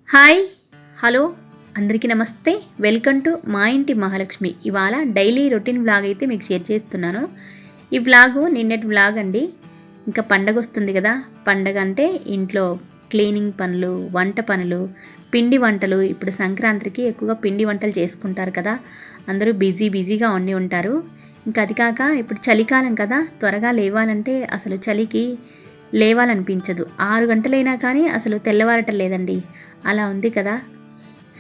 Hi hello అందరికీ నమస్తే. Welcome to మా ఇంటి మహాలక్ష్మి. ఇవాళ డైలీ రొటీన్ వ్లాగ్ అయితే మీకు షేర్ చేస్తున్నాను. ఈ వ్లాగు నిన్నటి వ్లాగ్ అండి. ఇంకా పండగ వస్తుంది కదా. పండగ అంటే ఇంట్లో క్లీనింగ్ పనులు, వంట పనులు, పిండి వంటలు. ఇప్పుడు సంక్రాంతికి ఎక్కువగా పిండి వంటలు చేసుకుంటారు కదా. అందరూ బిజీగా ఉండి ఉంటారు. ఇంకా అది కాక ఇప్పుడు చలికాలం కదా, త్వరగా లేవాలంటే అసలు చలికి లేవాలనిపించదు. 6 గంటలైనా కానీ అసలు తెల్లవారటం లేదండి. అలా ఉంది కదా.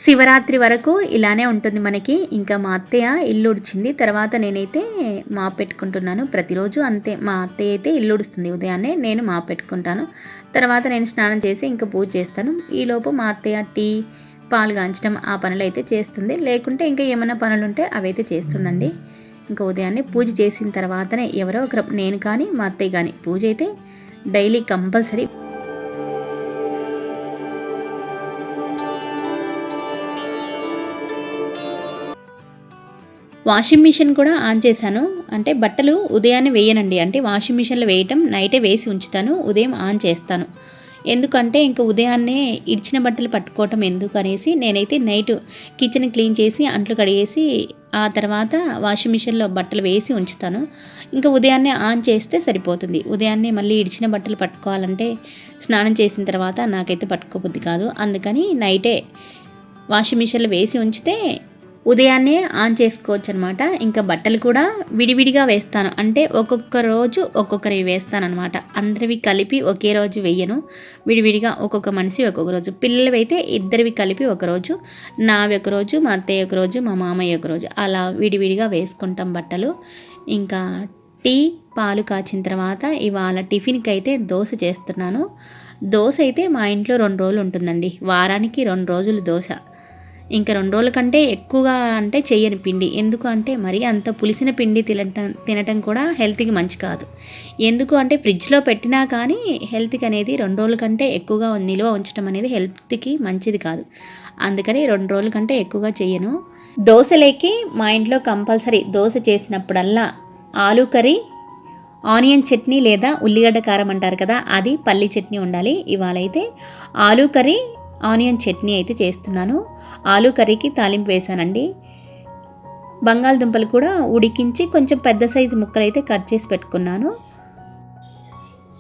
శివరాత్రి వరకు ఇలానే ఉంటుంది మనకి. ఇంకా మా అత్తయ్య ఇల్లు ఉడిచింది, తర్వాత నేనైతే మాప్ పెట్టుకుంటున్నాను. ప్రతిరోజు అంతే, మా అత్తయ్య అయితే ఇల్లు ఉడుస్తుంది ఉదయాన్నే, నేను మాప్ పెట్టుకుంటాను. తర్వాత నేను స్నానం చేసి ఇంకా పూజ చేస్తాను. ఈలోపు మా అత్తయ్య టీ, పాలు కాంచడం ఆ పనులు అయితే చేస్తుంది. లేకుంటే ఇంకా ఏమైనా పనులు ఉంటే అవైతే చేస్తుందండి. ఇంకా ఉదయాన్నే పూజ చేసిన తర్వాతనే ఎవరో ఒకరు, నేను కానీ మా అత్తయ్య కానీ, పూజ అయితే డైలీ కంపల్సరీ. వాషింగ్ మిషన్ కూడా ఆన్ చేశాను. అంటే బట్టలు ఉదయాన్నే వేయనండి. అంటే వాషింగ్ మిషన్లో వేయటం నైటే వేసి ఉంచుతాను, ఉదయం ఆన్ చేస్తాను. ఎందుకంటే ఇంకా ఉదయాన్నే ఇడిచిన బట్టలు పట్టుకోవటం ఎందుకు అనేసి నేనైతే నైట్ కిచెన్ క్లీన్ చేసి అంట్లు కడిగేసి ఆ తర్వాత వాషింగ్ మిషన్లో బట్టలు వేసి ఉంచుతాను. ఇంకా ఉదయాన్నే ఆన్ చేస్తే సరిపోతుంది. ఉదయాన్నే మళ్ళీ ఇడిచిన బట్టలు పట్టుకోవాలంటే స్నానం చేసిన తర్వాత నాకైతే పట్టుకోబుద్ది కాదు. అందుకని నైటే వాషింగ్ మిషన్లో వేసి ఉంచితే ఉదయాన్నే ఆన్ చేసుకోవచ్చు అనమాట. ఇంకా బట్టలు కూడా విడివిడిగా వేస్తాను. అంటే ఒక్కొక్క రోజు ఒక్కొక్కరివి వేస్తాను అనమాట. అందరివి కలిపి ఒకే రోజు వేయను. విడివిడిగా ఒక్కొక్క మనిషి ఒక్కొక్క రోజు. పిల్లలవి అయితే ఇద్దరివి కలిపి ఒకరోజు, నావి ఒకరోజు, మా అత్తయ్య ఒకరోజు, మా మామయ్య ఒకరోజు, అలా విడివిడిగా వేసుకుంటాం బట్టలు. ఇంకా టీ, పాలు కాచిన తర్వాత ఇవాళ టిఫిన్కి అయితే దోశ చేస్తున్నాను. దోశ అయితే మా ఇంట్లో 2 రోజులు ఉంటుందండి. వారానికి 2 రోజులు దోశ. ఇంకా 2 రోజుల కంటే ఎక్కువగా అంటే చెయ్యని పిండి. ఎందుకు అంటే మరీ అంత పులిసిన పిండి తినటం కూడా హెల్త్కి మంచి కాదు. ఎందుకు అంటే ఫ్రిడ్జ్లో పెట్టినా కానీ హెల్త్కి అనేది 2 రోజుల కంటే ఎక్కువగా నిల్వ ఉంచడం అనేది హెల్త్కి మంచిది కాదు. అందుకని 2 రోజుల కంటే ఎక్కువగా చెయ్యను. దోశలేకి మా ఇంట్లో కంపల్సరీ దోశ చేసినప్పుడల్లా ఆలూ కర్రీ, ఆనియన్ చట్నీ లేదా ఉల్లిగడ్డ కారం అంటారు కదా, అది పల్లి చట్నీ ఉండాలి. ఇవాళ అయితే ఆలూ కర్రీ, ఆనియన్ చట్నీ అయితే చేస్తున్నాను. ఆలూ కర్రీకి తాలింపు వేసానండి. బంగాళదుంపలు కూడా ఉడికించి కొంచెం పెద్ద సైజు ముక్కలు అయితే కట్ చేసి పెట్టుకున్నాను.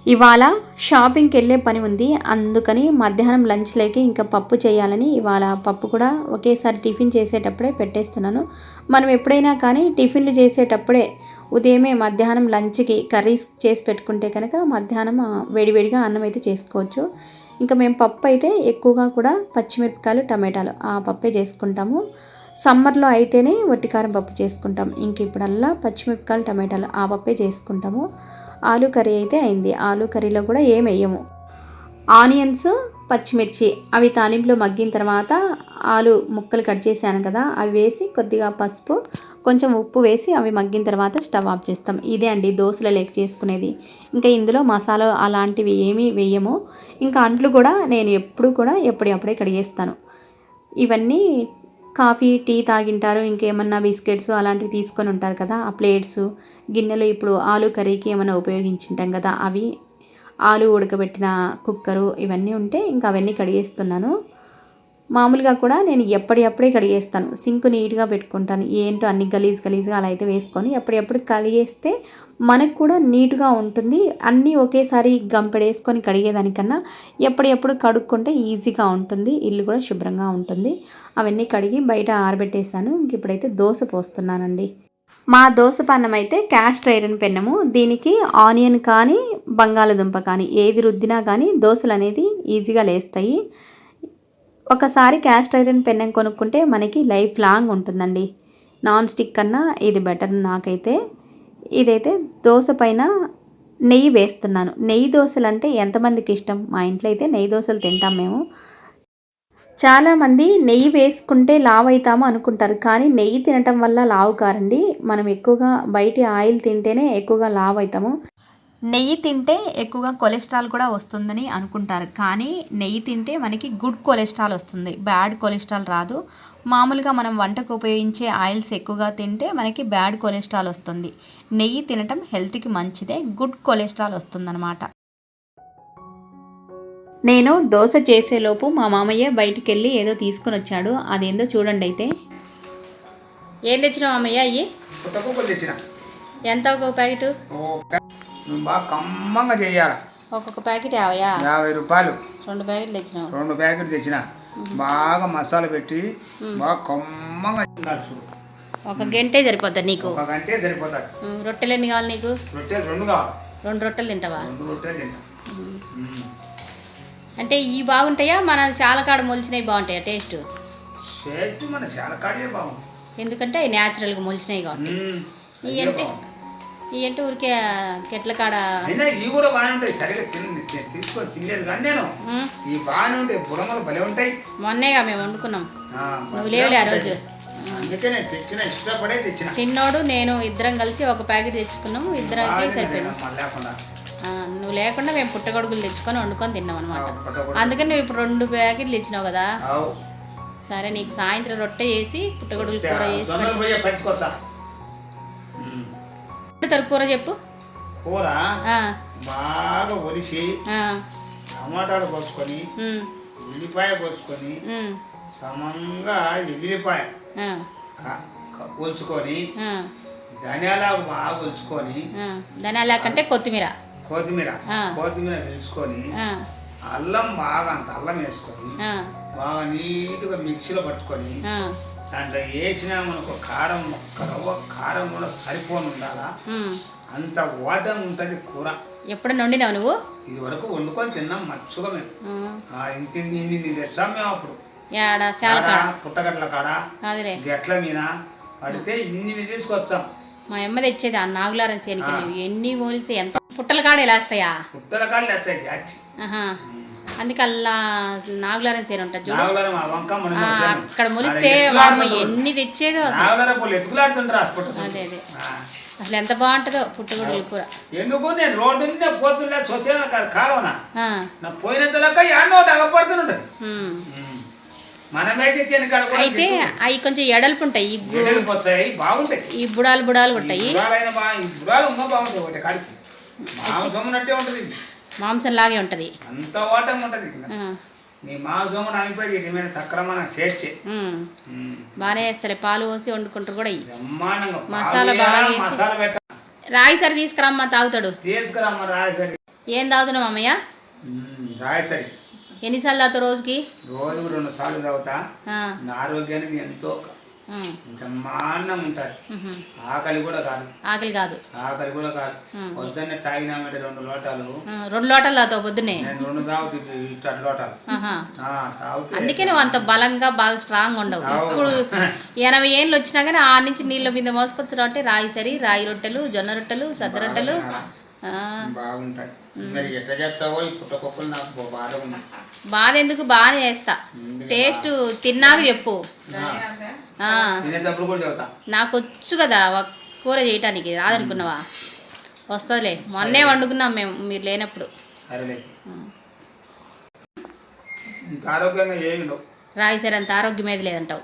ఇవాళ షాపింగ్కి వెళ్ళే పని ఉంది. అందుకని మధ్యాహ్నం లంచ్లోకి ఇంకా పప్పు చేయాలని ఇవాళ పప్పు కూడా ఒకేసారి టిఫిన్ చేసేటప్పుడే పెట్టేస్తున్నాను. మనం ఎప్పుడైనా కానీ టిఫిన్లు చేసేటప్పుడే ఉదయమే మధ్యాహ్నం లంచ్కి కర్రీస్ చేసి పెట్టుకుంటే కనుక మధ్యాహ్నం వేడివేడిగా అన్నం అయితే చేసుకోవచ్చు. ఇంకా మేము పప్పు అయితే ఎక్కువగా కూడా పచ్చిమిరపకాయలు, టమాటాలు ఆ పప్పే చేసుకుంటాము. సమ్మర్లో అయితేనే వట్టికారం పప్పు చేసుకుంటాం. ఇంక ఇప్పుడల్లా పచ్చిమిరపకాయలు, టమాటాలు ఆ పప్పే చేసుకుంటాము. ఆలూ కర్రీ అయితే అయింది. ఆలూ కర్రీలో కూడా ఏం వేయము. ఆనియన్స్, పచ్చిమిర్చి అవి తాలింపులో మగ్గిన తర్వాత ఆలు ముక్కలు కట్ చేశాను కదా, అవి వేసి కొద్దిగా పసుపు, కొంచెం ఉప్పు వేసి అవి మగ్గిన తర్వాత స్టవ్ ఆఫ్ చేస్తాం. ఇదే అండి దోశల లేక చేసుకునేది. ఇంకా ఇందులో మసాలా అలాంటివి ఏమీ వేయము. ఇంకా అంట్లు కూడా నేను ఎప్పుడు కూడా ఎప్పుడప్పుడే కడిగేస్తాను. ఇవన్నీ కాఫీ, టీ తాగింటారు, ఇంకేమన్నా బిస్కెట్స్ అలాంటివి తీసుకొని ఉంటారు కదా, ఆ ప్లేట్స్, గిన్నెలు ఇప్పుడు ఆలూ కర్రీకి ఏమైనా ఉపయోగించుంటాం కదా, అవి ఆలు ఉడకబెట్టిన కుక్కరు ఇవన్నీ ఉంటే ఇంకా అవన్నీ కడిగేస్తున్నాను. మామూలుగా కూడా నేను ఎప్పటికప్పుడే కడిగేస్తాను. సింక్ నీట్గా పెట్టుకుంటాను. ఏంటో అన్ని గలీజ్గా అలా అయితే వేసుకొని ఎప్పటికప్పుడు కడిగేస్తే మనకు కూడా నీట్గా ఉంటుంది. అన్నీ ఒకేసారి గంపెడేసుకొని కడిగేదానికన్నా ఎప్పటికప్పుడు కడుక్కుంటే ఈజీగా ఉంటుంది. ఇల్లు కూడా శుభ్రంగా ఉంటుంది. అవన్నీ కడిగి బయట ఆరబెట్టేశాను. ఇంక ఇప్పుడైతే దోశ పోస్తున్నానండి. మా దోశ పన్నం అయితే క్యాస్ట్ ఐరన్ పెన్నము. దీనికి ఆనియన్ కానీ బంగాళదుంప కానీ ఏది రుద్దినా కానీ దోశలు అనేది ఈజీగా లేస్తాయి. ఒకసారి క్యాస్ట్ ఐరన్ పెన్నం కొనుక్కుంటే మనకి లైఫ్ లాంగ్ ఉంటుందండి. నాన్ స్టిక్ కన్నా ఇది బెటర్ నాకైతే. ఇదైతే దోశ పైన నెయ్యి వేస్తున్నాను. నెయ్యి దోశలు అంటే ఎంతమందికి ఇష్టం? మా ఇంట్లో అయితే నెయ్యి దోశలు తింటాం మేము. చాలామంది నెయ్యి వేసుకుంటే లావు అవుతాము అనుకుంటారు, కానీ నెయ్యి తినటం వల్ల లావు కారండి. మనం ఎక్కువగా బయటి ఆయిల్ తింటేనే ఎక్కువగా లావు అవుతాము. నెయ్యి తింటే ఎక్కువగా కొలెస్ట్రాల్ కూడా వస్తుందని అనుకుంటారు, కానీ నెయ్యి తింటే మనకి గుడ్ కొలెస్ట్రాల్ వస్తుంది, బ్యాడ్ కొలెస్ట్రాల్ రాదు. మామూలుగా మనం వంటకు ఉపయోగించే ఆయిల్స్ ఎక్కువగా తింటే మనకి బ్యాడ్ కొలెస్ట్రాల్ వస్తుంది. నెయ్యి తినటం హెల్త్కి మంచిదే, గుడ్ కొలెస్ట్రాల్ వస్తుందన్నమాట. నేను దోశ చేసేలోపు మా మామయ్య బయటికి వెళ్ళి ఏదో తీసుకుని వచ్చాడు. అదేందో చూడండి. అయితే ఏం తెచ్చినావు మామయ్య? అయ్యి తెచ్చిన. ఎంత ఒక ప్యాకెట్? బాగా కమ్మంగా చేయాలి. ఒక్కొక్క ప్యాకెట్ 50 రూపాయలు. 2 ప్యాకెట్లు తెచ్చినావు? 2 ప్యాకెట్లు తెచ్చిన. బాగా మసాలా పెట్టి బాగా కమ్మంగా చూడు. ఒక గంటే సరిపోద్దా నీకు? ఒక గంటే సరిపోతుంది. రొట్టెలు ఎన్ని కావాలి నీకు? రొట్టెలు 2 కావాలి. 2 రొట్టెలు తింటావా? 2 రొట్టెలు తింటా. అంటే ఈ బాగుంటాయా మన చాలకాడ మొలిచినవి బాగుంటాయా టేస్ట్? టేస్ట్ మన చాలకాడే బాగుంటాయి. ఎందుకంటే అవి న్యాచురల్గా మొలిచినాయి కాబట్టి. ఈ అంటే ఊరికే కెట్ల కాడ అయినా ఇవి కూడా బాగానే ఉంటాయి. సరిగా తీసుకొని తినలేదు కానీ నేను ఈ బాగానే ఉంటాయి. బుడమలు భలే ఉంటాయి. మొన్నేగా మేము వండుకున్నాం, నువ్వు లేవులే ఆ రోజు. అందుకే నేను తెచ్చిన, ఇష్టపడే తెచ్చిన. చిన్నోడు నేను ఇద్దరం కలిసి ఒక ప్యాకెట్ తెచ్చుకున్నాము. ఇద్దరికి సరిపోయింది. నువ్వు లేకుండా మేము పుట్టగొడుగులు తెచ్చుకొని వండుకొని తిన్నాం అనమాట. అందుకని నువ్వు ఇప్పుడు 2 ప్యాకెట్లు ఇచ్చినావు కదా. సరే, నీకు సాయంత్రం రొట్టె చేసి పుట్టగొడుగులు కూర చేసి కూర చెప్పు. కూర బాగా ఒలిసి టమాటాలు కోసుకొని ఉల్లిపాయ కోసుకొని సమంగా ఎల్లిపాయ కొలుచుకొని ధనియాలకు బాగా కొలుచుకొని, ధనియాలకు అంటే కొత్తిమీర వేసుకొని అల్లం బాగా అంత అల్లం వేసుకొని బాగా నీట్గా మిక్సీలో పట్టుకొని దాంట్లో వేసినా మనకు కారం రవ్వ కారం కూడా సరిపోని ఉండాలా. అంత వాటం ఉంటుంది కూర. ఎప్పుడు వండినావు నువ్వు? ఇది వరకు వండుకొని తిన్నాం మచ్చుగా మేము. ఇన్ని తెచ్చాం మేము అప్పుడు పుట్టగట్ల కాడ గట్ల మీద పడితే ఇన్ని తీసుకొచ్చాం. మా అమ్మ తెచ్చేది ఆ నాగులారం చేనికి. ఎన్ని మోల్సి ఎంత పుట్టల కాడ ఎలా వస్తాయా? పుట్టల కాడ వచ్చాయి. అందుకే అలా నాగులారం చేను ఉంటుంది చూడు, అక్కడ అక్కడ మొలిస్తే ఎన్ని తెచ్చేదో. అదే అదే, అసలు ఎంత బాగుంటుందో పుట్టగొడుగుల కూర. ఎందుకు నేను రోడ్డు పోతుండే చూసాను కాలువన పోయినంత లెక్క యాడో అగపడుతుంటది. అయితే అవి కొంచెం ఎడల్పు ఉంటాయి, బాగుంటాయి. ఈ బుడాలు ఉంటాయి. మాంసం లాగే ఉంటది, అంత వాటం ఉంటది. నీ మాంసం అయిపోయి సక్రమంగా చేస్తే బాగానే వేస్తారు. పాలు పోసి వండుకుంటారు కూడా. మసాలా బాగా రాయి సరి తీసుకురమ్మా, తాగుతాడు. తీసుకురమ్మా రాయసరి. ఏం తాగుతున్నావు అమ్మయ్య? రాయసరి. ఎన్నిసార్లు తాగుతావు రోజుకి? రోజుకు 2 సార్లు తాగుతా. ఆరోగ్యానికి ఎంతో బ్రహ్మాండం ఉంటుంది. ఆకలి కూడా కాదు. పొద్దున్నే తాగినామంటే 2 లోటాలు. 2 లోటాలు తాగుతావు పొద్దున్నే? నేను 2 తాగుతుంది, 2 లోటాలు తాగుతా. అందుకే నువ్వు అంత బలంగా బాగా స్ట్రాంగ్ ఉండవు. ఇప్పుడు 80 ఏళ్ళు వచ్చినా కానీ ఆ నుంచి నీళ్ళ మీద మోసుకొచ్చడం అంటే రాయి సరి, రాయి రొట్టెలు, జొన్న రొట్టెలు, సద్ద రొట్టెలు బాగుంటాయి. మరి ఎట్లా చేస్తావో ఈ పుట్టకొక్కలు నాకు బాగా ఉన్నాయి. బాధ ఎందుకు, బాగానే చేస్తా. టేస్ట్ తిన్నాక చెప్పు. తినేటప్పుడు కూడా చెబుతా. నాకు వచ్చు కదా కూర చేయటానికి, రాదనుకున్నావా? వస్తుందిలే, మొన్నే వండుకున్నాం మేము మీరు లేనప్పుడు. సరేలే. ఆరోగ్యంగా ఏమిండవు. రాయి సరే అంత ఆరోగ్యం ఏది లేదంటావు.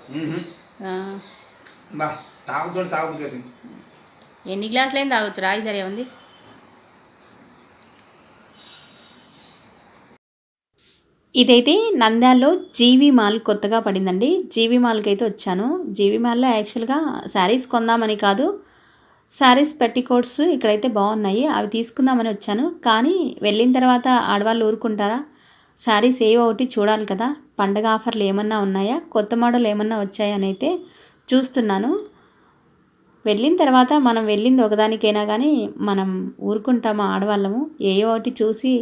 తాగుతుంది. ఎన్ని గ్లాసులు ఏం తాగొచ్చు? రాయి సరే ఉంది. ఇదైతే నంద్యాలలో జీవి మాల్ కొత్తగా పడిందండి. జీవి మాల్కి అయితే వచ్చాను. జీవి మాల్లో యాక్చువల్గా శారీస్ కొందామని కాదు, శారీస్ పెట్టికోట్స్ ఇక్కడైతే బాగున్నాయి, అవి తీసుకుందామని వచ్చాను. కానీ వెళ్ళిన తర్వాత ఆడవాళ్ళు ఊరుకుంటారా? శారీస్ ఏవో ఒకటి చూడాలి కదా. పండగ ఆఫర్లు ఏమన్నా ఉన్నాయా, కొత్త మోడల్ ఏమన్నా వచ్చాయా అని అయితే చూస్తున్నాను. వెళ్ళిన తర్వాత మనం వెళ్ళింది ఒకదానికైనా కానీ మనం ఊరుకుంటామా? ఆడవాళ్ళము ఏవో ఒకటి చూసి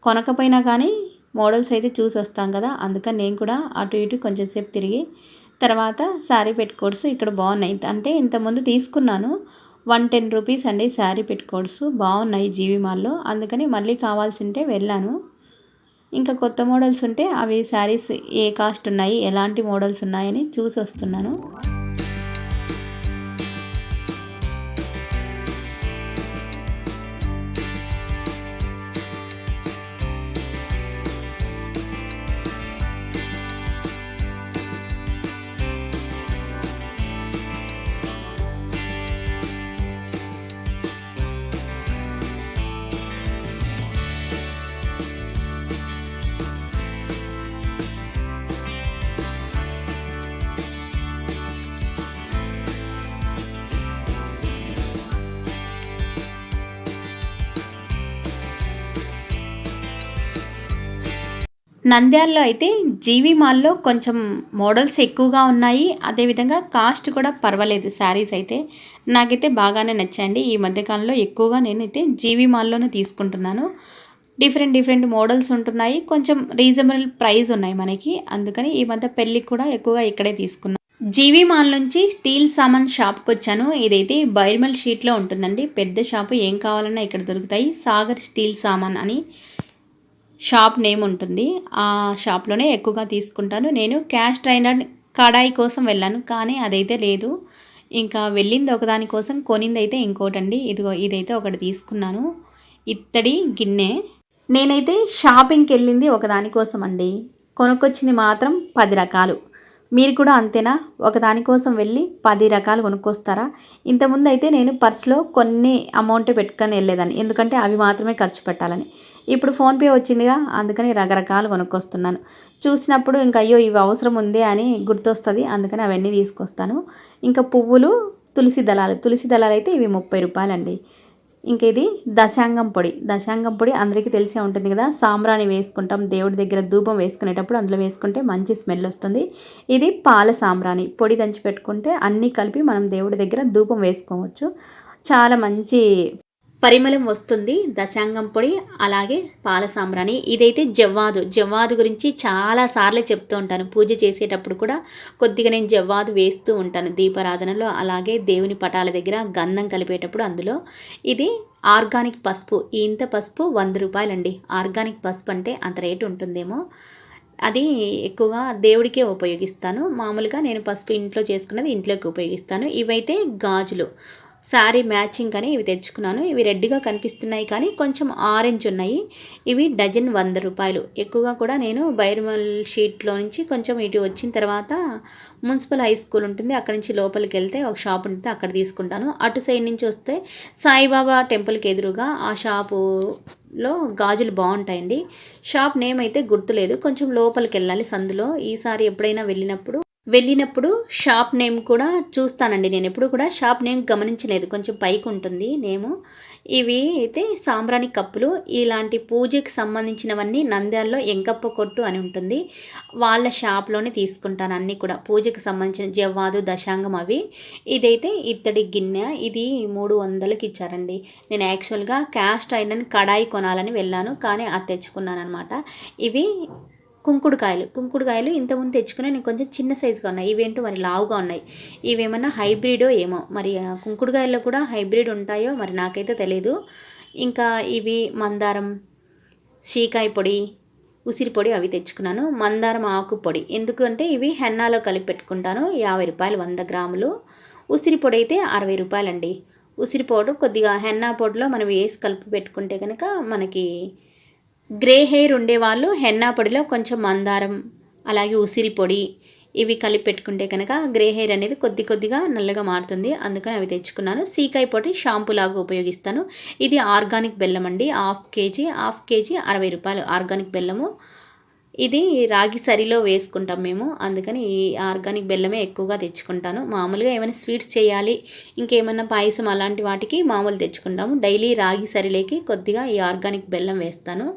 కొనకపోయినా కానీ మోడల్స్ అయితే చూసి వస్తాం కదా. అందుకని నేను కూడా అటు ఇటు కొంచెం సేపు తిరిగి తర్వాత శారీ పెట్టుకోట్స్ ఇక్కడ బాగున్నాయి. అంటే ఇంతకుముందు తీసుకున్నాను, 110 రూపీస్ అండి శారీ పెట్టుకోట్స్. బాగున్నాయి జీవి మాల్లో. అందుకని మళ్ళీ కావాల్సి ఉంటే వెళ్ళాను. ఇంకా కొత్త మోడల్స్ ఉంటే అవి శారీస్ ఏ కాస్ట్ ఉన్నాయి, ఎలాంటి మోడల్స్ ఉన్నాయని చూసి వస్తున్నాను. నంద్యాలలో అయితే జీవి మాల్లో కొంచెం మోడల్స్ ఎక్కువగా ఉన్నాయి, అదేవిధంగా కాస్ట్ కూడా పర్వాలేదు. శారీస్ అయితే నాకైతే బాగానే నచ్చాయండి. ఈ మధ్యకాలంలో ఎక్కువగా నేనైతే జీవి మాల్లోనే తీసుకుంటున్నాను. డిఫరెంట్ మోడల్స్ ఉంటున్నాయి, కొంచెం రీజనబుల్ ప్రైస్ ఉన్నాయి మనకి. అందుకని ఈ మధ్య పెళ్ళికి కూడా ఎక్కువగా ఇక్కడే తీసుకున్నాను. జీవి మాల్ నుంచి స్టీల్ సామాన్ షాప్కి వచ్చాను. ఇదైతే బైర్మల్ షీట్లో ఉంటుందండి, పెద్ద షాపు. ఏం కావాలన్నా ఇక్కడ దొరుకుతాయి. సాగర్ స్టీల్ సామాన్ అని షాప్ నేమ్ ఉంటుంది. ఆ షాప్లోనే ఎక్కువగా తీసుకుంటాను. నేను క్యాష్ ట్రైనర్ కడాయి కోసం వెళ్ళాను, కానీ అదైతే లేదు. ఇంకా వెళ్ళింది ఒకదాని కోసం, కొనింది అయితే ఇంకోటండి. ఇదైతే ఒకటి తీసుకున్నాను, ఇత్తడి గిన్నె. నేనైతే షాపింగ్కి వెళ్ళింది ఒకదానికోసం అండి, కొనుక్కొచ్చింది మాత్రం 10 రకాలు. మీరు కూడా అంతేనా? ఒకదానికోసం వెళ్ళి 10 రకాలు కొనుక్కొస్తారా? ఇంతకుముందు అయితే నేను పర్స్లో కొన్ని అమౌంట్ పెట్టుకొని వెళ్ళేదాన్ని, ఎందుకంటే అవి మాత్రమే ఖర్చు పెట్టాలని. ఇప్పుడు ఫోన్పే వచ్చిందిగా, అందుకని రకరకాలు కొనుక్కొస్తున్నాను. చూసినప్పుడు ఇంకా అయ్యో ఇవి అవసరం ఉంది అని గుర్తొస్తుంది, అందుకని అవన్నీ తీసుకొస్తాను. ఇంకా పువ్వులు, తులసి దళాలు అయితే ఇవి 30 రూపాయలండి. ఇంక ఇది దశాంగం పొడి అందరికీ తెలిసే ఉంటుంది కదా. సాంబ్రాణి వేసుకుంటాం దేవుడి దగ్గర, ధూపం వేసుకునేటప్పుడు అందులో వేసుకుంటే మంచి స్మెల్ వస్తుంది. ఇది పాల సాంబ్రాణి పొడి దంచి పెట్టుకుంటే అన్నీ కలిపి మనం దేవుడి దగ్గర ధూపం వేసుకోవచ్చు, చాలా మంచి పరిమళం వస్తుంది దశాంగం పొడి. అలాగే పాల సాంబ్రాణి. ఇదైతే జవ్వాదు గురించి చాలా సార్లు చెప్తూ ఉంటాను. పూజ చేసేటప్పుడు కూడా కొద్దిగా నేను జవ్వాదు వేస్తూ ఉంటాను దీపారాధనలో, అలాగే దేవుని పటాల దగ్గర గంధం కలిపేటప్పుడు అందులో. ఇది ఆర్గానిక్ పసుపు. ఇంత పసుపు 100 రూపాయలండి. ఆర్గానిక్ పసుపు అంటే అంత రేటు ఉంటుందేమో. అది ఎక్కువగా దేవుడికే ఉపయోగిస్తాను. మామూలుగా నేను పసుపు ఇంట్లో చేసుకున్నది ఇంట్లోకి ఉపయోగిస్తాను. ఇవైతే గాజులు, శారీ మ్యాచింగ్ అని ఇవి తెచ్చుకున్నాను. ఇవి రెడ్గా కనిపిస్తున్నాయి కానీ కొంచెం ఆరెంజ్ ఉన్నాయి. ఇవి డజన్ 100 రూపాయలు. ఎక్కువగా కూడా నేను బైర్మల్ షీట్లో నుంచి కొంచెం ఇటు వచ్చిన తర్వాత మున్సిపల్ హై స్కూల్ ఉంటుంది, అక్కడి నుంచి లోపలికి వెళ్తే ఒక షాప్ ఉంటుంది, అక్కడ తీసుకుంటాను. అటు సైడ్ నుంచి వస్తే సాయిబాబా టెంపుల్కి ఎదురుగా ఆ షాపులో గాజులు బాగుంటాయండి. షాప్ నేమ్ అయితే గుర్తులేదు, కొంచెం లోపలికి వెళ్ళాలి సందులో. ఈసారి ఎప్పుడైనా వెళ్ళినప్పుడు షాప్ నేమ్ కూడా చూస్తానండి. నేను ఎప్పుడు కూడా షాప్ నేమ్ గమనించలేదు, కొంచెం పైకి ఉంటుంది నేము. ఇవి అయితే సాంబ్రాణి కప్పులు. ఇలాంటి పూజకి సంబంధించినవన్నీ నంద్యాలలో ఎంకప్ప కొట్టు అని ఉంటుంది, వాళ్ళ షాప్లోనే తీసుకుంటాను అన్నీ కూడా. పూజకి సంబంధించిన జవ్వాదు, దశాంగం అవి. ఇదైతే ఇత్తడి గిన్నె, ఇది 300కి ఇచ్చారండి. నేను యాక్చువల్గా క్యాష్ ట్రైనర్ కడాయి కొనాలని వెళ్ళాను, కానీ అది తెచ్చుకున్నాను అనమాట. ఇవి కుంకుడుకాయలు ఇంతకుముందు తెచ్చుకుని నేను కొంచెం చిన్న సైజుగా ఉన్నాయి, ఇవేంటో మరి లావుగా ఉన్నాయి. ఇవేమన్నా హైబ్రిడో ఏమో, మరి కుంకుడుకాయల్లో కూడా హైబ్రిడ్ ఉంటాయో మరి నాకైతే తెలీదు. ఇంకా ఇవి మందారం, షీకాయ పొడి, ఉసిరి పొడి అవి తెచ్చుకున్నాను. మందారం ఆకు పొడి ఎందుకంటే ఇవి హెన్నాలో కలిపి పెట్టుకుంటాను. 50 రూపాయలు 100 గ్రాములు. ఉసిరి పొడి అయితే 60 రూపాయలండి. ఉసిరి పౌడర్ కొద్దిగా హెన్నా పొడిలో మనం వేసి కలిపి పెట్టుకుంటే కనుక మనకి గ్రే హెయిర్ ఉండేవాళ్ళు హెన్నా పొడిలో కొంచెం మందారం, అలాగే ఉసిరి పొడి ఇవి కలిపి పెట్టుకుంటే కనుక గ్రే హెయిర్ అనేది కొద్దిగా నల్లగా మారుతుంది. అందుకని అవి తెచ్చుకున్నాను. సీకాయ పొడి షాంపూ లాగా ఉపయోగిస్తాను. ఇది ఆర్గానిక్ బెల్లం అండి, హాఫ్ కేజీ 60 రూపాయలు ఆర్గానిక్ బెల్లము. ఇది రాగి సరిలో వేసుకుంటాం మేము, అందుకని ఈ ఆర్గానిక్ బెల్లమే ఎక్కువగా తెచ్చుకుంటాను. మామూలుగా ఏమైనా స్వీట్స్ చేయాలి, ఇంకేమైనా పాయసం అలాంటి వాటికి మామూలు తెచ్చుకుంటాము. డైలీ రాగి సరిలేకి కొద్దిగా ఈ ఆర్గానిక్ బెల్లం వేస్తాను.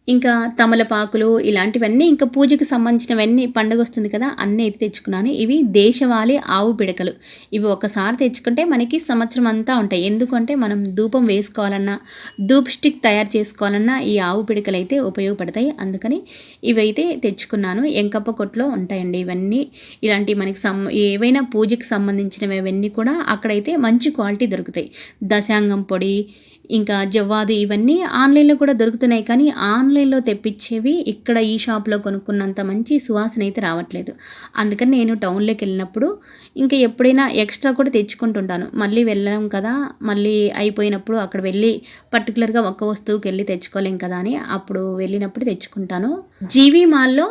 ఇంకా తమలపాకులు ఇలాంటివన్నీ, ఇంకా పూజకి సంబంధించినవన్నీ, పండుగ వస్తుంది కదా అన్నీ అయితే తెచ్చుకున్నాను. ఇవి దేశవాళీ ఆవు పిడకలు. ఇవి ఒకసారి తెచ్చుకుంటే మనకి సంవత్సరం అంతా ఉంటాయి. ఎందుకంటే మనం ధూపం వేసుకోవాలన్నా, ధూప్ స్టిక్ తయారు చేసుకోవాలన్నా ఈ ఆవు పిడకలు అయితే ఉపయోగపడతాయి. అందుకని ఇవైతే తెచ్చుకున్నాను. ఎంకప్ప కొట్లో ఉంటాయండి ఇవన్నీ. ఇలాంటి మనకి ఏవైనా పూజకి సంబంధించినవి అవన్నీ కూడా అక్కడైతే మంచి క్వాలిటీ దొరుకుతాయి. దశాంగం పొడి, ఇంకా జవ్వాదు ఇవన్నీ ఆన్లైన్లో కూడా దొరుకుతున్నాయి, కానీ ఆన్లైన్లో తెప్పించేవి ఇక్కడ ఈ షాప్లో కొనుక్కున్నంత మంచి సువాసన అయితే రావట్లేదు. అందుకని నేను టౌన్లోకి వెళ్ళినప్పుడు ఇంకా ఎప్పుడైనా ఎక్స్ట్రా కూడా తెచ్చుకుంటుంటాను. మళ్ళీ వెళ్ళాం కదా, మళ్ళీ అయిపోయినప్పుడు అక్కడ వెళ్ళి పర్టికులర్గా ఒక్క వస్తువుకి వెళ్ళి తెచ్చుకోలేం కదా అని అప్పుడు వెళ్ళినప్పుడు తెచ్చుకుంటాను. జీవి మాల్లో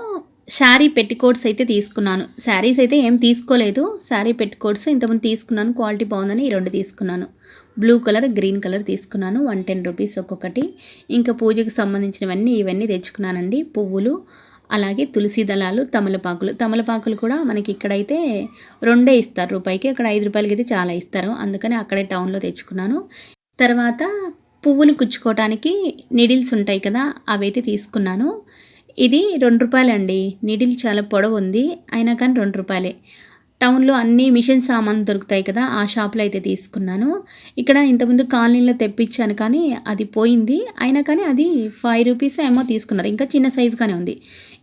శారీ పెట్టికోట్స్ అయితే తీసుకున్నాను. శారీస్ అయితే ఏం తీసుకోలేదు, శారీ పెట్టికోట్స్ ఇంతకుముందు తీసుకున్నాను, క్వాలిటీ బాగుందని ఈ 2 తీసుకున్నాను. బ్లూ కలర్, గ్రీన్ కలర్ తీసుకున్నాను. 110 రూపీస్ ఒక్కొక్కటి. ఇంకా పూజకి సంబంధించినవన్నీ ఇవన్నీ తెచ్చుకున్నానండి. పువ్వులు, అలాగే తులసి దళాలు, తమలపాకులు కూడా మనకి ఇక్కడైతే 2 ఇస్తారు రూపాయికి, అక్కడ 5 రూపాయలకి అయితే చాలా ఇస్తారు, అందుకని అక్కడే టౌన్లో తెచ్చుకున్నాను. తర్వాత పువ్వులు కుచ్చుకోవటానికి నీడిల్స్ ఉంటాయి కదా, అవైతే తీసుకున్నాను. ఇది ₹2 అండి. నీడిల్ చాలా పొడవు ఉంది. అయినా కానీ ₹2. టౌన్‌లో అన్ని మిషన్ సామాన్లు దొరుకుతాయి కదా! ఆ షాప్‌లో అయితే తీసుకున్నాను. ఇక్కడ ఇంతకుముందు కాలనీలో తెప్పించాను కానీ అది పోయింది. అయినా కానీ అది ₹5 ఏమో తీసుకున్నారు. ఇంకా చిన్న సైజుగానే ఉంది.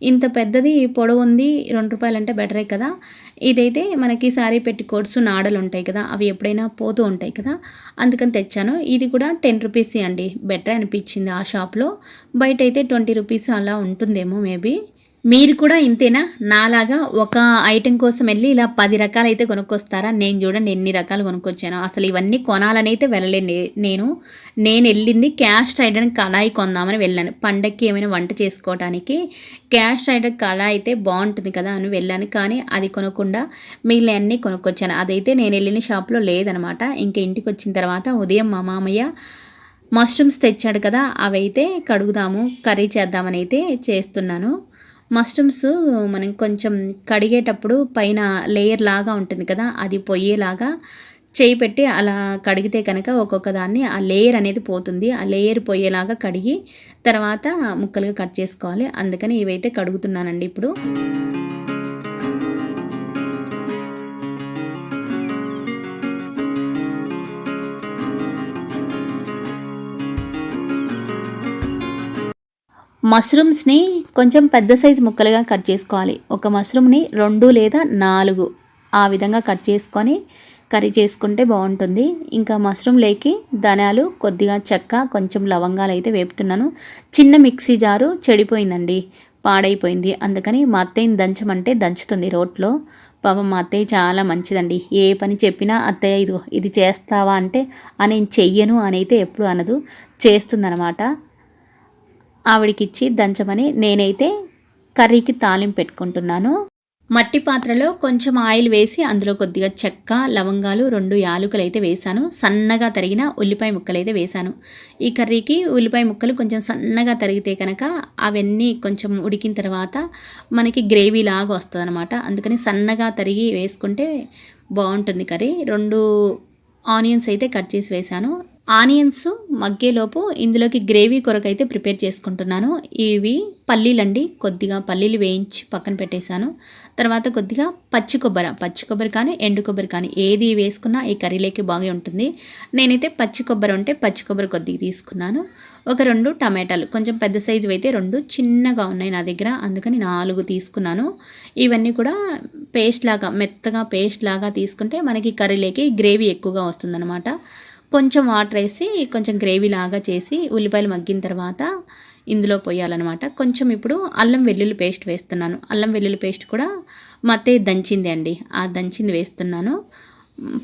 ఇంత పెద్దది పొడవుంది ₹2 అంటే బెటరే కదా! ఇదైతే మనకి శారీ పెట్టికోట్స్ నాడలు ఉంటాయి కదా! అవి ఎప్పుడైనా పోతూ ఉంటాయి కదా! అందుకని తెచ్చాను. ఇది కూడా ₹10 అండి. బెటరే అనిపించింది ఆ షాప్‌లో. బయటైతే ₹20 అలా ఉంటుందేమో మేబీ. మీరు కూడా ఇంతేనా? నాలాగా ఒక ఐటెం కోసం వెళ్లి ఇలా 10 రకాలైతే కొనుక్కొస్తారా? నేను చూడండి ఎన్ని రకాలు కొనుక్కొచ్చానో. అసలు ఇవన్నీ కొనాలనైతే వెళ్ళలేదు నేను. నేనెళ్ళింది క్యాస్ట్ ఐరన్ కడాయి కొందామని వెళ్ళాను. పండక్కి ఏమైనా వంట చేసుకోవటానికి క్యాస్ట్ ఐరన్ కడాయి అయితే బావుంటుంది కదా అని వెళ్ళాను. కానీ అది కొనకుండా మిగిలినయన్నీ కొనుక్కొచ్చాను. అదైతే నేనెళ్ళిన షాప్‌లో లేదనమాట. ఇంక ఇంటికొచ్చిన తర్వాత ఉదయం మా మామయ్య మష్రూమ్స్ తెచ్చాడు కదా! అవైతే కడుగుదాము, కర్రీ చేద్దామనైతే చేస్తున్నాను. మష్రూమ్స్ మనం కొంచెం కడిగేటప్పుడు పైన లేయర్ లాగా ఉంటుంది కదా! అది పొయ్యేలాగా చేయి పెట్టి అలా కడిగితే కనుక ఒక్కొక్క దాన్ని ఆ లేయర్ అనేది పోతుంది. ఆ లేయర్ పొయ్యేలాగా కడిగి తర్వాత ముక్కలుగా కట్ చేసుకోవాలి. అందుకని ఇవైతే కడుగుతున్నానండి ఇప్పుడు. మష్రూమ్స్‌ని కొంచెం పెద్ద సైజు ముక్కలుగా కట్ చేసుకోవాలి. ఒక మష్రూమ్‌ని 2 లేదా 4 ఆ విధంగా కట్ చేసుకొని కర్రీ చేసుకుంటే బావుంటుంది. ఇంకా మష్రూమ్‌లోకి ధనియాలు, కొద్దిగా చెక్క, కొంచెం లవంగాలైతే వేపుతున్నాను. చిన్న మిక్సీ జారు చెడిపోయిందండి. పాడైపోయింది. అందుకని మా అత్తయ్యని దంచమంటే దంచుతుంది రోట్లో. పాపం మా అత్తయ్య చాలా మంచిదండి. ఏ పని చెప్పినా అత్తయ్య ఇదిగో ఇది చేస్తావా అంటే నేను చెయ్యను అనైతే ఎప్పుడు అనదు. చేస్తుందనమాట. ఆవిడకిచ్చి దంచమని నేనైతే కర్రీకి తాలింపు పెట్టుకుంటున్నాను. మట్టి పాత్రలో కొంచెం ఆయిల్ వేసి అందులో కొద్దిగా చెక్క, లవంగాలు, 2 యాలకులైతే వేశాను. సన్నగా తరిగిన ఉల్లిపాయ ముక్కలైతే వేశాను. ఈ కర్రీకి ఉల్లిపాయ ముక్కలు కొంచెం సన్నగా తరిగితే కనుక అవన్నీ కొంచెం ఉడికిన తర్వాత మనకి గ్రేవీ లాగా వస్తుందన్నమాట. అందుకని సన్నగా తరిగి వేసుకుంటే బాగుంటుంది కర్రీ. 2 ఆనియన్స్ అయితే కట్ చేసి వేశాను. ఆనియన్స్ మగ్గేలోపు ఇందులోకి గ్రేవీ కొరకైతే ప్రిపేర్ చేసుకుంటున్నాను. ఇవి పల్లీలండి. కొద్దిగా పల్లీలు వేయించి పక్కన పెట్టేశాను. తర్వాత కొద్దిగా పచ్చి కొబ్బరి కానీ ఎండు కొబ్బరి కానీ ఏది వేసుకున్నా ఈ కర్రీలోకి బాగా ఉంటుంది. నేనైతే పచ్చి కొబ్బరి ఉంటే పచ్చి కొబ్బరి కొద్దిగా తీసుకున్నాను. ఒక 2 టమాటాలు కొంచెం పెద్ద సైజు అయితే 2 చిన్నగా ఉన్నాయి నా దగ్గర. అందుకని 4 తీసుకున్నాను. ఇవన్నీ కూడా మెత్తగా పేస్ట్ లాగా తీసుకుంటే మనకి కర్రీలోకి గ్రేవీ ఎక్కువగా వస్తుందన్నమాట. కొంచెం వాటర్ వేసి కొంచెం గ్రేవీ లాగా చేసి ఉల్లిపాయలు మగ్గిన తర్వాత ఇందులో పోయాలన్నమాట. కొంచెం ఇప్పుడు అల్లం వెల్లుల్లి పేస్ట్ వేస్తున్నాను. అల్లం వెల్లుల్లి పేస్ట్ కూడా మా అత్తయ్య దంచింది అండి. ఆ దంచింది వేస్తున్నాను.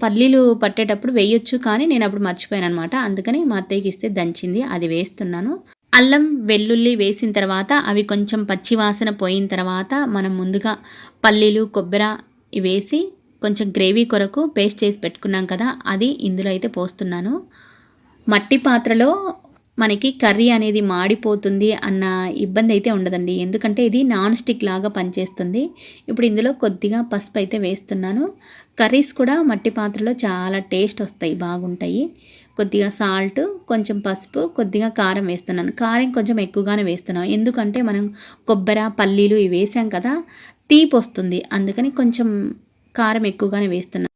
పల్లీలు పట్టేటప్పుడు వేయొచ్చు కానీ నేను అప్పుడు మర్చిపోయాను అనమాట. అందుకని మా అత్తయ్యకి ఇస్తే దంచింది అది వేస్తున్నాను. అల్లం వెల్లుల్లి వేసిన తర్వాత అవి కొంచెం పచ్చి వాసన పోయిన తర్వాత మనం ముందుగా పల్లీలు, కొబ్బరి వేసి కొంచెం గ్రేవీ కొరకు పేస్ట్ చేసి పెట్టుకున్నాం కదా, అది ఇందులో అయితే పోస్తున్నాను. మట్టి పాత్రలో మనకి కర్రీ అనేది మాడిపోతుంది అన్న ఇబ్బంది అయితే ఉండదండి. ఎందుకంటే ఇది నాన్ స్టిక్ లాగా పనిచేస్తుంది. ఇప్పుడు ఇందులో కొద్దిగా పసుపు అయితే వేస్తున్నాను. కర్రీస్ కూడా మట్టి పాత్రలో చాలా టేస్ట్ వస్తాయి, బాగుంటాయి. కొద్దిగా సాల్ట్, కొంచెం పసుపు, కొద్దిగా కారం వేస్తున్నాను. కారం కొంచెం ఎక్కువగానే వేస్తున్నాను. ఎందుకంటే మనం కొబ్బరి, పల్లీలు ఇవి వేసాం కదా, తీపి వస్తుంది. అందుకని కొంచెం కారం ఎక్కువగానే వేస్తున్నాను.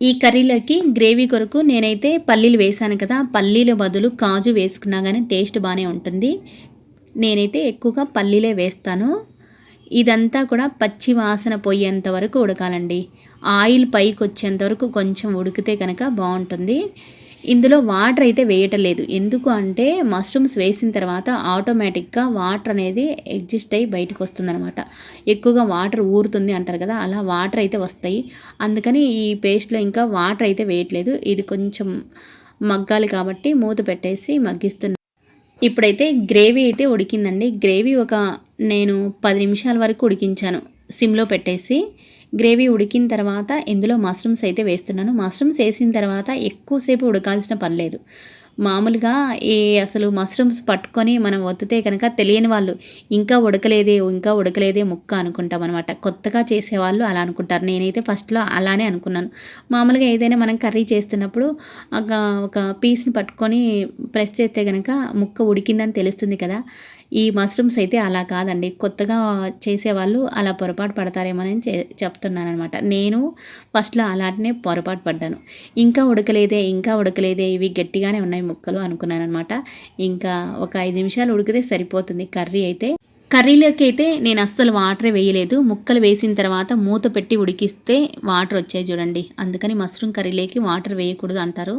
ఈ కర్రీలోకి గ్రేవీ కొరకు నేనైతే పల్లీలు వేసాను కదా, పల్లీల బదులు కాజు వేసుకున్నా కానీ టేస్ట్ బాగానే ఉంటుంది. నేనైతే ఎక్కువగా పల్లీలే వేస్తాను. ఇదంతా కూడా పచ్చి వాసన పోయేంత వరకు ఉడకాలండి. ఆయిల్ పైకి వచ్చేంత వరకు కొంచెం ఉడికితే కనుక బాగుంటుంది. ఇందులో వాటర్ అయితే వేయటం లేదు. ఎందుకు అంటే మష్రూమ్స్ వేసిన తర్వాత ఆటోమేటిక్గా వాటర్ అనేది ఎగ్జిస్ట్ అయ్యి బయటకు వస్తుందన్నమాట. ఎక్కువగా వాటర్ ఊరుతుంది అంటారు కదా, అలా వాటర్ అయితే వస్తాయి. అందుకని ఈ పేస్ట్లో ఇంకా వాటర్ అయితే వేయట్లేదు. ఇది కొంచెం మగ్గాలి కాబట్టి మూత పెట్టేసి మగ్గిస్తున్నాను. ఇప్పుడైతే గ్రేవీ అయితే ఉడికిందండి. గ్రేవీ నేను 10 నిమిషాల వరకు ఉడికించాను సిమ్లో పెట్టేసి. గ్రేవీ ఉడికిన తర్వాత ఇందులో మష్రూమ్స్ అయితే వేస్తున్నాను. మష్రూమ్స్ వేసిన తర్వాత ఎక్కువసేపు ఉడకాల్సిన పని లేదు. మామూలుగా అసలు మష్రూమ్స్ పట్టుకొని మనం ఒత్తితే కనుక తెలియని వాళ్ళు ఇంకా ఉడకలేదే ముక్క అనుకుంటాం అనమాట. కొత్తగా చేసేవాళ్ళు అలా అనుకుంటారు. నేనైతే ఫస్ట్లో అలానే అనుకున్నాను. మామూలుగా ఏదైనా మనం కర్రీ చేస్తున్నప్పుడు ఒక పీస్ని పట్టుకొని ప్రెస్ చేస్తే కనుక ముక్క ఉడికిందని తెలుస్తుంది కదా. ఈ మష్రూమ్స్ అయితే అలా కాదండి. కొత్తగా చేసేవాళ్ళు అలా పొరపాటు పడతారేమోనని చెప్తున్నాననమాట. నేను ఫస్ట్‌లో అలాంటినే పొరపాటు పడ్డాను. ఇంకా ఉడకలేదే ఇవి గట్టిగానే ఉన్నాయి ముక్కలు అనుకున్నాననమాట. ఇంకా ఒక 5 నిమిషాలు ఉడికితే సరిపోతుంది కర్రీ అయితే. కర్రీలోకి అయితే నేను అస్సలు వాటరే వేయలేదు. ముక్కలు వేసిన తర్వాత మూత పెట్టి ఉడికిస్తే వాటర్ వచ్చాయి చూడండి. అందుకని మష్రూమ్ కర్రీలోకి వాటర్ వేయకూడదు అంటారు.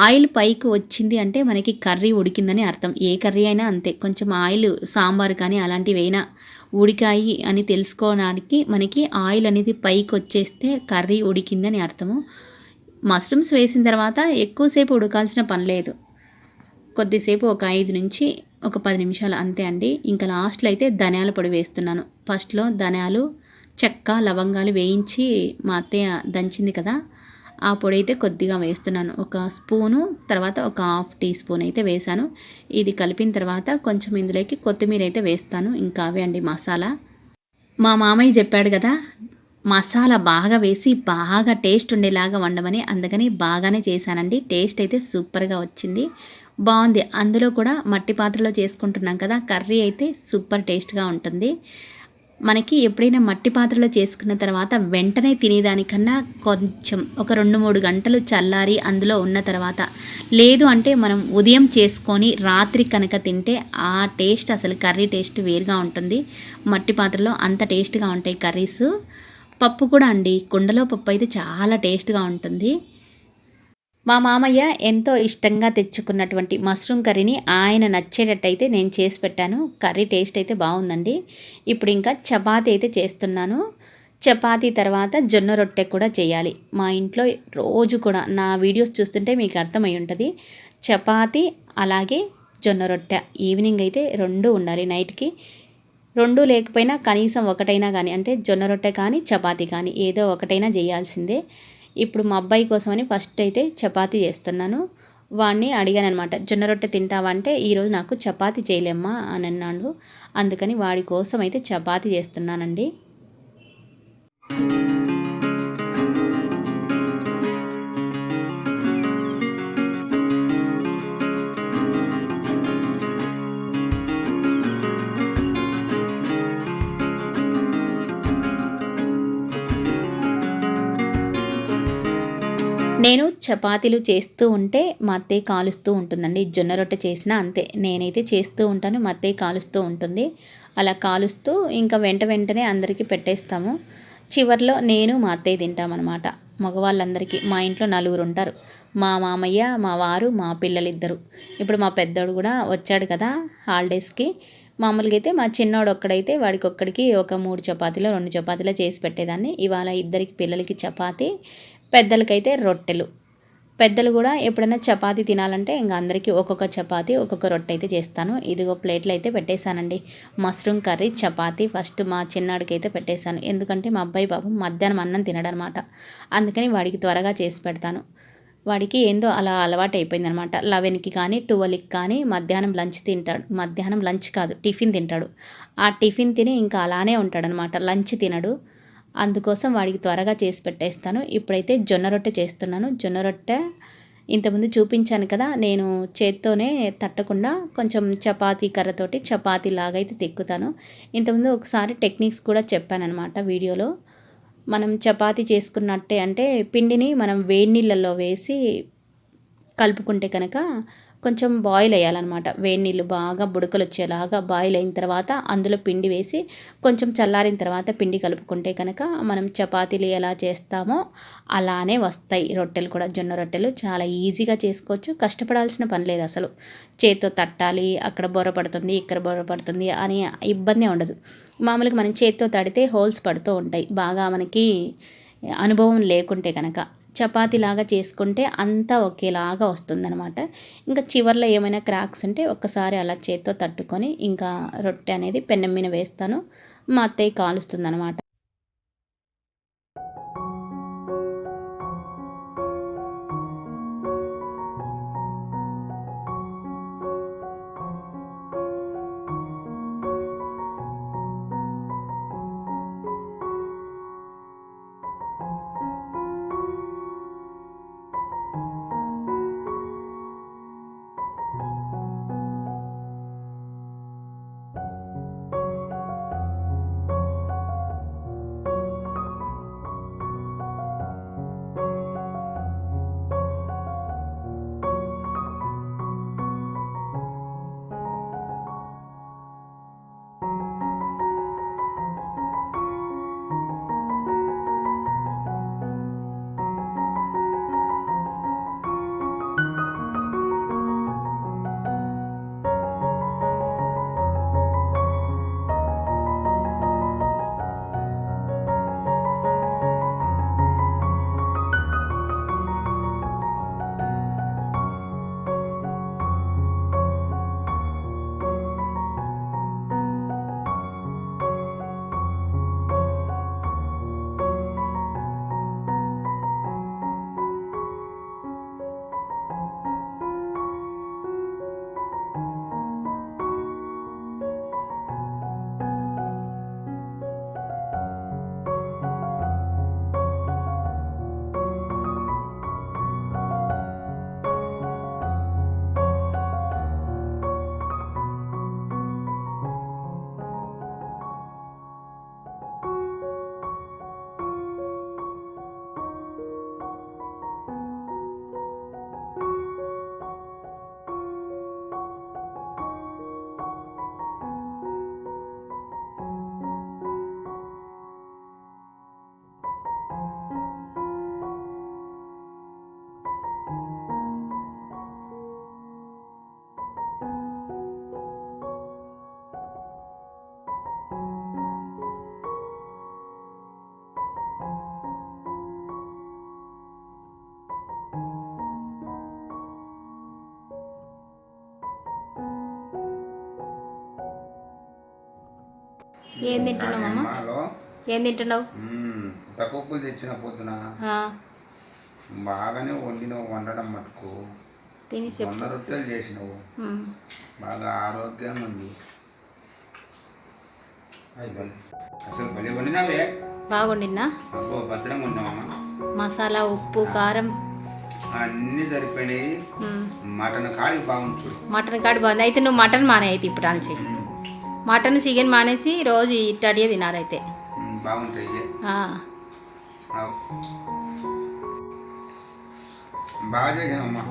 ఆయిల్ పైకి వచ్చింది అంటే మనకి కర్రీ ఉడికిందని అర్థం. ఏ కర్రీ అయినా అంతే. కొంచెం ఆయిల్ సాంబార్ కానీ అలాంటివి అయినా ఉడికాయి అని తెలుసుకోవడానికి మనకి ఆయిల్ అనేది పైకి వచ్చేస్తే కర్రీ ఉడికిందని అర్థము. మష్రూమ్స్ వేసిన తర్వాత ఎక్కువసేపు ఉడకాల్సిన పని లేదు. కొద్దిసేపు ఒక 5 నుంచి ఒక 10 నిమిషాలు అంతే అండి. ఇంకా లాస్ట్‌లో అయితే ధనియాల పొడి వేస్తున్నాను. ఫస్ట్‌లో ధనియాలు, చెక్క, లవంగాలు వేయించి మా అత్తయ్య దంచింది కదా! ఆ పొడైతే కొద్దిగా వేస్తున్నాను. ఒక స్పూను, తర్వాత ఒక హాఫ్ టీ స్పూన్ అయితే వేశాను. ఇది కలిపిన తర్వాత కొంచెం ఇందులోకి కొత్తిమీర అయితే వేస్తాను. ఇంకా అవే అండి మసాలా. మా మామయ్య చెప్పాడు కదా! మసాలా బాగా వేసి బాగా టేస్ట్ ఉండేలాగా వండమని. అందుకని బాగానే చేశానండి. టేస్ట్ అయితే సూపర్‌గా వచ్చింది. బావుంది. అందులో కూడా మట్టి పాత్రలో చేసుకుంటున్నాం కదా! కర్రీ అయితే సూపర్ టేస్ట్‌గా ఉంటుంది. మనకి ఎప్పుడైనా మట్టి పాత్రలో చేసుకున్న తర్వాత వెంటనే తినేదానికన్నా కొంచెం ఒక 2, 3 గంటలు చల్లారి అందులో ఉన్న తర్వాత, లేదు అంటే మనం ఉదయం చేసుకొని రాత్రి కనుక తింటే ఆ టేస్ట్ అసలు కర్రీ టేస్ట్ వేరుగా ఉంటుంది. మట్టి పాత్రలో అంత టేస్ట్‌గా ఉంటాయి కర్రీసు. పప్పు కూడా అండి. కుండలో పప్పు అయితే చాలా టేస్ట్‌గా ఉంటుంది. మా మామయ్య ఎంతో ఇష్టంగా తెచ్చుకున్నటువంటి మష్రూమ్ కర్రీని ఆయన నచ్చేటట్టయితే నేను చేసి పెట్టాను. కర్రీ టేస్ట్ అయితే బాగుందండి. ఇప్పుడు ఇంకా చపాతీ అయితే చేస్తున్నాను. చపాతీ తర్వాత జొన్న రొట్టె కూడా చేయాలి. మా ఇంట్లో రోజు కూడా నా వీడియోస్ చూస్తుంటే మీకు అర్థమై ఉంటుంది. చపాతీ అలాగే జొన్న రొట్టె ఈవినింగ్ అయితే 2 ఉండాలి నైట్‌కి. 2 లేకపోయినా కనీసం ఒకటైనా గానీ అంటే జొన్న రొట్టె కానీ, చపాతీ కానీ ఏదో ఒకటైనా చేయాల్సిందే. ఇప్పుడు మా అబ్బాయి కోసమని ఫస్ట్ అయితే చపాతీ చేస్తున్నాను. వాడిని అడిగాననమాట. జొన్న రొట్టె తింటావా అంటే, ఈరోజు నాకు చపాతీ చేయలేమ్మా అని అన్నాడు. అందుకని వాడి కోసం అయితే చపాతీ చేస్తున్నానండి. నేను చపాతీలు చేస్తూ ఉంటే మా అత్తయ్య కాలుస్తూ ఉంటుందండి. జొన్న రొట్టె చేసినా అంతే. నేనైతే చేస్తూ ఉంటాను. మా అత్తయ్య కాలుస్తూ ఉంటుంది. అలా కాలుస్తూ ఇంకా వెంటనే అందరికీ పెట్టేస్తాము. చివర్లో నేను మా అత్తయ్య తింటామనమాట. మగవాళ్ళందరికీ మా ఇంట్లో నలుగురుంటారు. మా మామయ్య, మా వారు, మా పిల్లలిద్దరు. ఇప్పుడు మా పెద్దోడు కూడా వచ్చాడు కదా హాలిడేస్‌కి. మామూలుగా అయితే మా చిన్నోడు ఒక్కడైతే వాడికొక్కడికి ఒక 3 చపాతీలో, 2 చపాతీలో చేసి పెట్టేదాన్ని. ఇవాళ ఇద్దరికి పిల్లలకి చపాతీ, పెద్దలకైతే రొట్టెలు. పెద్దలు కూడా ఎప్పుడైనా చపాతీ తినాలంటే ఇంక అందరికీ ఒక్కొక్క చపాతీ, ఒక్కొక్క రొట్టె అయితే చేస్తాను. ఇదిగో ప్లేట్‌లో అయితే పెట్టేశానండి. మష్రూమ్ కర్రీ, చపాతీ ఫస్ట్ మా చిన్నాడికైతే పెట్టేశాను. ఎందుకంటే మా అబ్బాయి పాపం మధ్యాహ్నం అన్నం తినడనమాట. అందుకని వాడికి త్వరగా చేసి పెడతాను. వాడికి ఏందో అలా అలవాటయిపోయిందనమాట. 11కి కానీ, 12కి కానీ మధ్యాహ్నం లంచ్ తింటాడు. మధ్యాహ్నం లంచ్ కాదు టిఫిన్ తింటాడు. ఆ టిఫిన్ తిని ఇంకా అలానే ఉంటాడనమాట. లంచ్ తినడు. అందుకోసం వాడికి త్వరగా చేసి పెట్టేస్తాను. ఇప్పుడైతే జొన్న రొట్టె చేస్తున్నాను. జొన్న రొట్టె ఇంతకుముందు చూపించాను కదా! నేను చేత్తోనే తట్టకుండా కొంచెం చపాతీ కర్రతోటి చపాతీలాగా అయితే తిక్కుతాను. ఇంతకుముందు ఒకసారి టెక్నిక్స్ కూడా చెప్పాననమాట వీడియోలో. మనం చపాతీ చేసుకున్నట్టే అంటే పిండిని మనం వేడి నీళ్ళల్లో వేసి కలుపుకుంటే కనుక కొంచెం బాయిల్ అయ్యాలన్నమాట. వేడి నీళ్ళు బాగా బుడకలొచ్చేలాగా బాయిల్ అయిన తర్వాత అందులో పిండి వేసి కొంచెం చల్లారిన తర్వాత పిండి కలుపుకుంటే కనుక మనం చపాతీలు ఎలా చేస్తామో అలానే వస్తాయి రొట్టెలు కూడా. జొన్న రొట్టెలు చాలా ఈజీగా చేసుకోవచ్చు. కష్టపడాల్సిన పని లేదు అసలు. చేత్తో తట్టాలి, అక్కడ బొర పడుతుంది, ఇక్కడ బొర పడుతుంది అని ఇబ్బందే ఉండదు. మామూలుగా మనం చేత్తో తడితే హోల్స్ పడుతూ ఉంటాయి. బాగా మనకి అనుభవం లేకుంటే కనుక. చపాతీలాగా చేసుకుంటే అంతా ఒకేలాగా వస్తుందనమాట. ఇంకా చివర్లో ఏమైనా క్రాక్స్ ఉంటే ఒక్కసారి అలా చేత్తో తట్టుకొని ఇంకా రొట్టె అనేది పెనం మీద వేస్తాను. మా అత్తయ్య కాలుస్తుందనమాట. ఏం తింటున్నావు అమ్మ? ఏం తింటున్నావు? తక్కువ తెచ్చిన పొద్దున బాగానే వండడం మటుకు తిని జొన్న రొట్టెలు చేసినావు, బాగా ఆరోగ్యంగా ఉంది. అసలు భలే వండినావే. బాగుండినా? అబ్బో భద్రంగా ఉన్నావమ్మా. మసాలా, ఉప్పు, కారం అన్నీ సరిపోయినాయి. మటన్ కాడికి బాగుంది చూడు. మటన్ కాడి బాగుంది. అయితే నువ్వు మటన్ మానే అయితే ఇప్పుడు అంచి మటన్ చికెన్ మానేసి రోజు ఇట్టడియే తినారైతే బాగుంటాయి. బాగా చేసినమ్మా.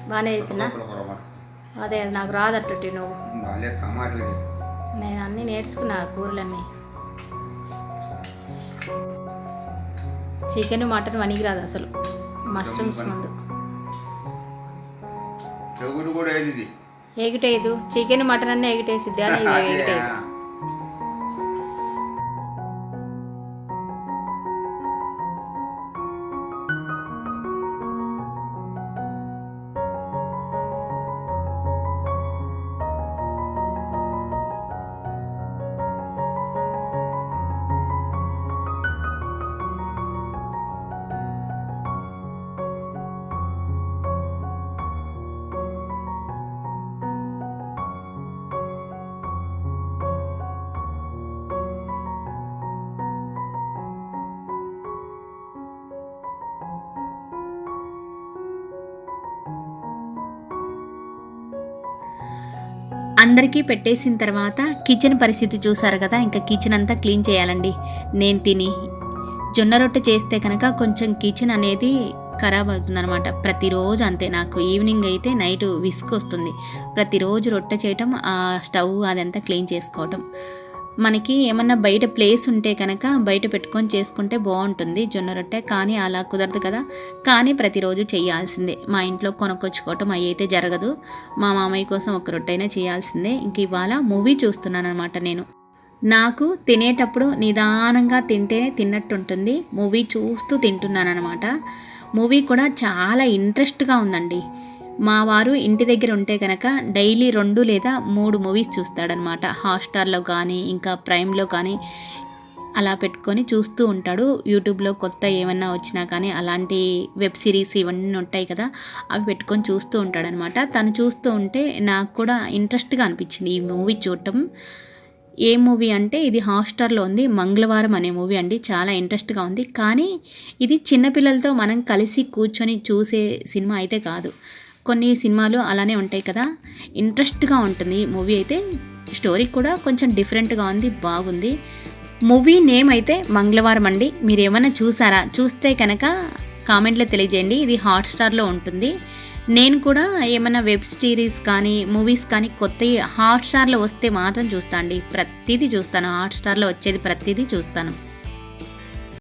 బాగానే చేసినా? అదే నాకు రాదట్టు నువ్వు. నేను అన్నీ నేర్చుకున్నా కూరలన్నీ. చికెన్ మటన్ వనికి రాదు అసలు. మష్రూమ్స్ ముందు ఎగిటేదు. చికెన్ మటన్ అన్నీ ఎగిటేసిద్ది అని ఎగిటేది. అందరికీ పెట్టేసిన తర్వాత కిచెన్ పరిస్థితి చూసారు కదా. ఇంకా కిచెన్ అంతా క్లీన్ చేయాలండి. నేను తిని జొన్న రొట్టె చేస్తే కనుక కొంచెం కిచెన్ అనేది ఖరాబ్ అవుతుందన్నమాట. ప్రతిరోజు అంతే. నాకు ఈవినింగ్ అయితే నైట్ విసుగు వస్తుంది. ప్రతిరోజు రొట్టె చేయటం, ఆ స్టవ్ అదంతా క్లీన్ చేసుకోవటం. మనకి ఏమన్నా బయట ప్లేస్ ఉంటే కనుక బయట పెట్టుకొని చేసుకుంటే బాగుంటుంది జొన్న రొట్టె. కానీ అలా కుదరదు కదా. కానీ ప్రతిరోజు చేయాల్సిందే. మా ఇంట్లో కొనుక్కొచ్చుకోవటం అవి అయితే జరగదు. మా మామయ్య కోసం ఒక రొట్టె అయినా చేయాల్సిందే. ఇంక ఇవాళ మూవీ చూస్తున్నాను అనమాట నేను. నాకు తినేటప్పుడు నిదానంగా తింటేనే తిన్నట్టుంటుంది. మూవీ చూస్తూ తింటున్నాను అనమాట. మూవీ కూడా చాలా ఇంట్రెస్ట్గా ఉందండి. మా వారు ఇంటి దగ్గర ఉంటే కనుక డైలీ 2 లేదా 3 మూవీస్ చూస్తాడనమాట. హాట్స్టార్లో కానీ ఇంకా ప్రైమ్లో కానీ అలా పెట్టుకొని చూస్తూ ఉంటాడు. యూట్యూబ్లో కొత్త ఏమన్నా వచ్చినా కానీ అలాంటి వెబ్ సిరీస్ ఇవన్నీ ఉంటాయి కదా, అవి పెట్టుకొని చూస్తూ ఉంటాడనమాట. తను చూస్తూ ఉంటే నాకు కూడా ఇంట్రెస్ట్గా అనిపించింది ఈ మూవీ చూడటం. ఏ మూవీ అంటే ఇది హాట్స్టార్లో ఉంది, మంగళవారం అనే మూవీ అండి. చాలా ఇంట్రెస్ట్గా ఉంది. కానీ ఇది చిన్నపిల్లలతో మనం కలిసి కూర్చొని చూసే సినిమా అయితే కాదు. కొన్ని సినిమాలు అలానే ఉంటాయి కదా, ఇంట్రెస్ట్గా ఉంటుంది మూవీ అయితే. స్టోరీ కూడా కొంచెం డిఫరెంట్గా ఉంది, బాగుంది. మూవీ నేమ్ అయితే మంగళవారం అండి. మీరు ఏమైనా చూసారా? చూస్తే కనుక కామెంట్లో తెలియజేయండి. ఇది హాట్స్టార్లో ఉంటుంది. నేను కూడా ఏమైనా వెబ్ సిరీస్ కానీ మూవీస్ కానీ కొత్త హాట్స్టార్లో వస్తే మాత్రం చూస్తాను అండి. ప్రతిదీ చూస్తాను. హాట్స్టార్లో వచ్చేది ప్రతిదీ చూస్తాను.